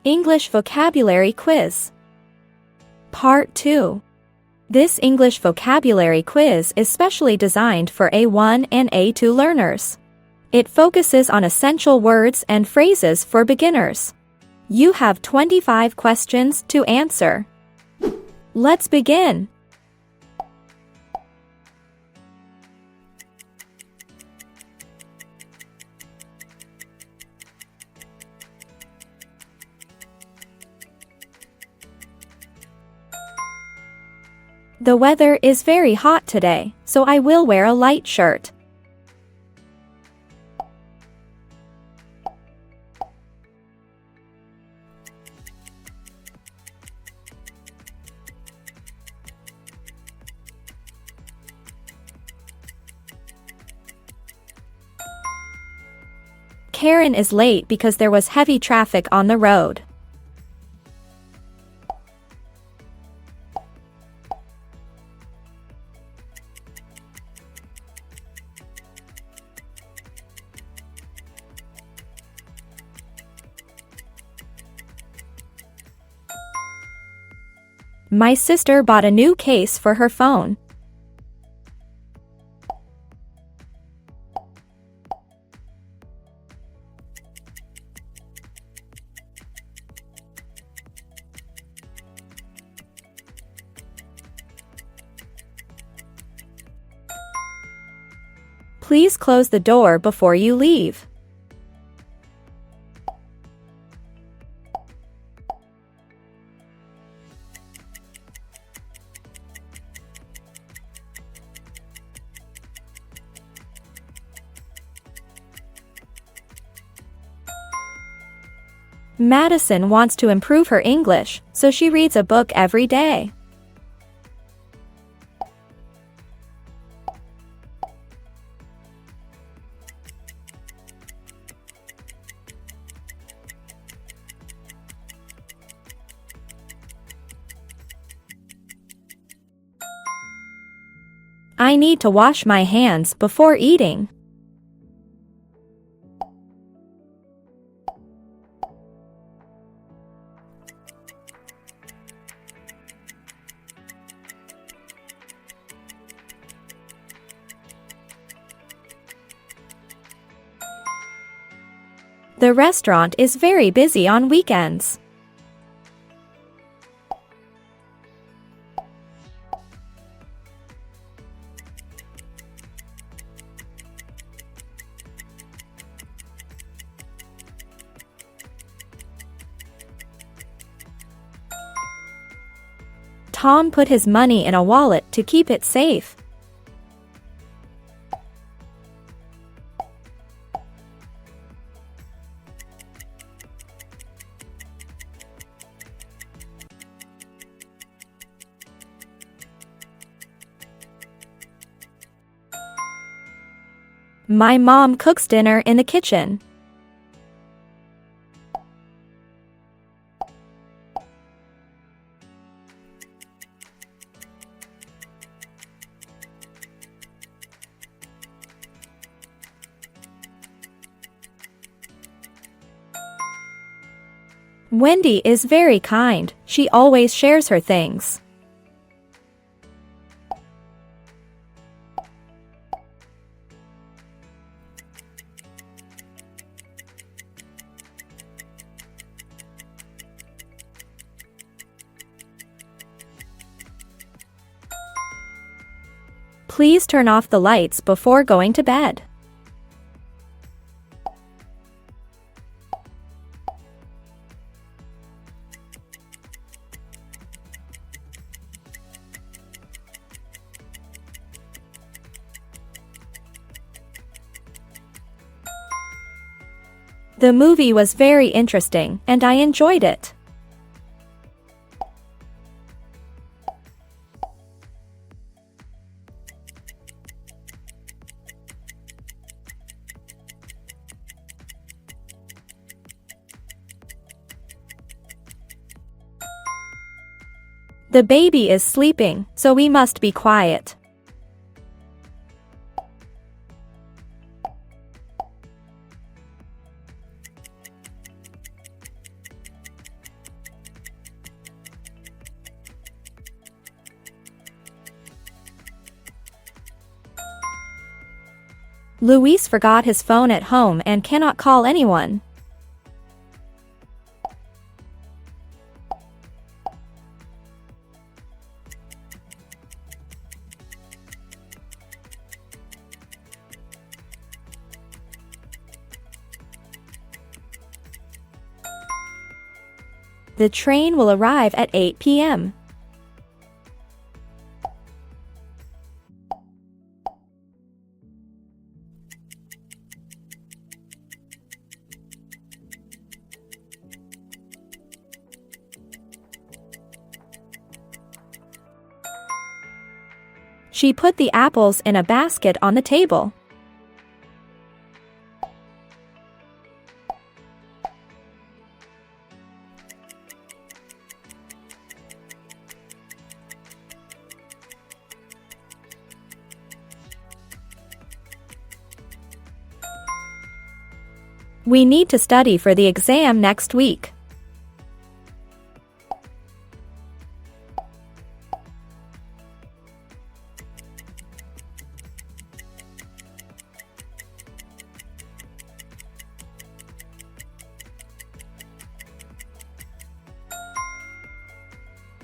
English Vocabulary Quiz. Part 2. This English vocabulary quiz is specially designed for A1 and A2 learners. It focuses on essential words and phrases for beginners. You have 25 questions to answer. Let's begin. The weather is very hot today, so I will wear a light shirt. Karen is late because there was heavy traffic on the road. My sister bought a new case for her phone. Please close the door before you leave. Madison wants to improve her English, so she reads a book every day. I need to wash my hands before eating. The restaurant is very busy on weekends. Tom put his money in a wallet to keep it safe. My mom cooks dinner in the kitchen. Wendy is very kind. She always shares her things. Please turn off the lights before going to bed. The movie was very interesting, and I enjoyed it. The baby is sleeping, so we must be quiet. Luis forgot his phone at home and cannot call anyone. The train will arrive at 8 p.m. She put the apples in a basket on the table. We need to study for the exam next week.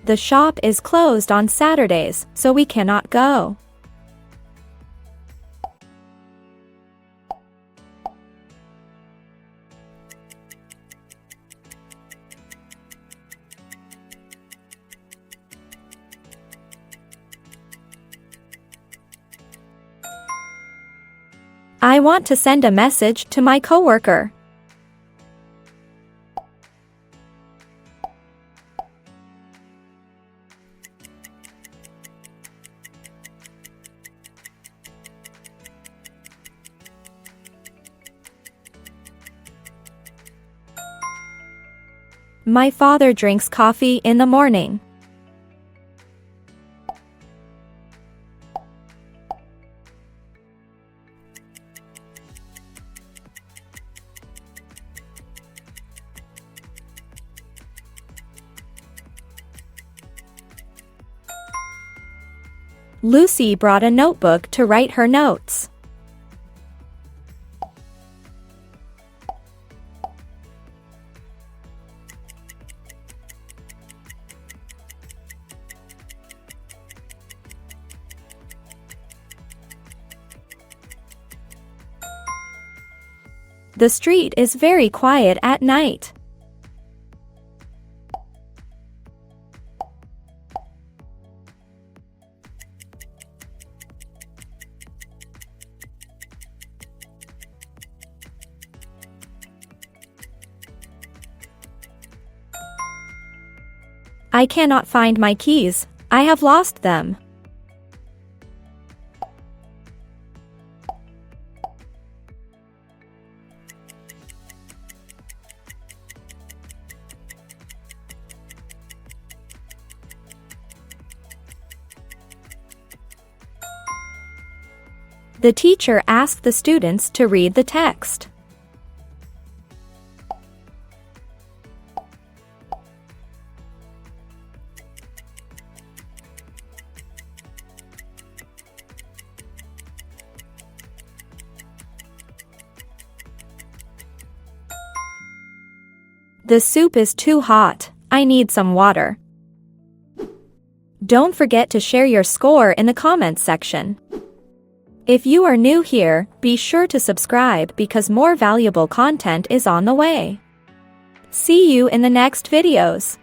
The shop is closed on Saturdays, so we cannot go. I want to send a message to my coworker. My father drinks coffee in the morning. Lucy brought a notebook to write her notes. The street is very quiet at night. I cannot find my keys. I have lost them. The teacher asked the students to read the text. The soup is too hot. I need some water. Don't forget to share your score in the comments section. If you are new here, be sure to subscribe because more valuable content is on the way. See you in the next videos.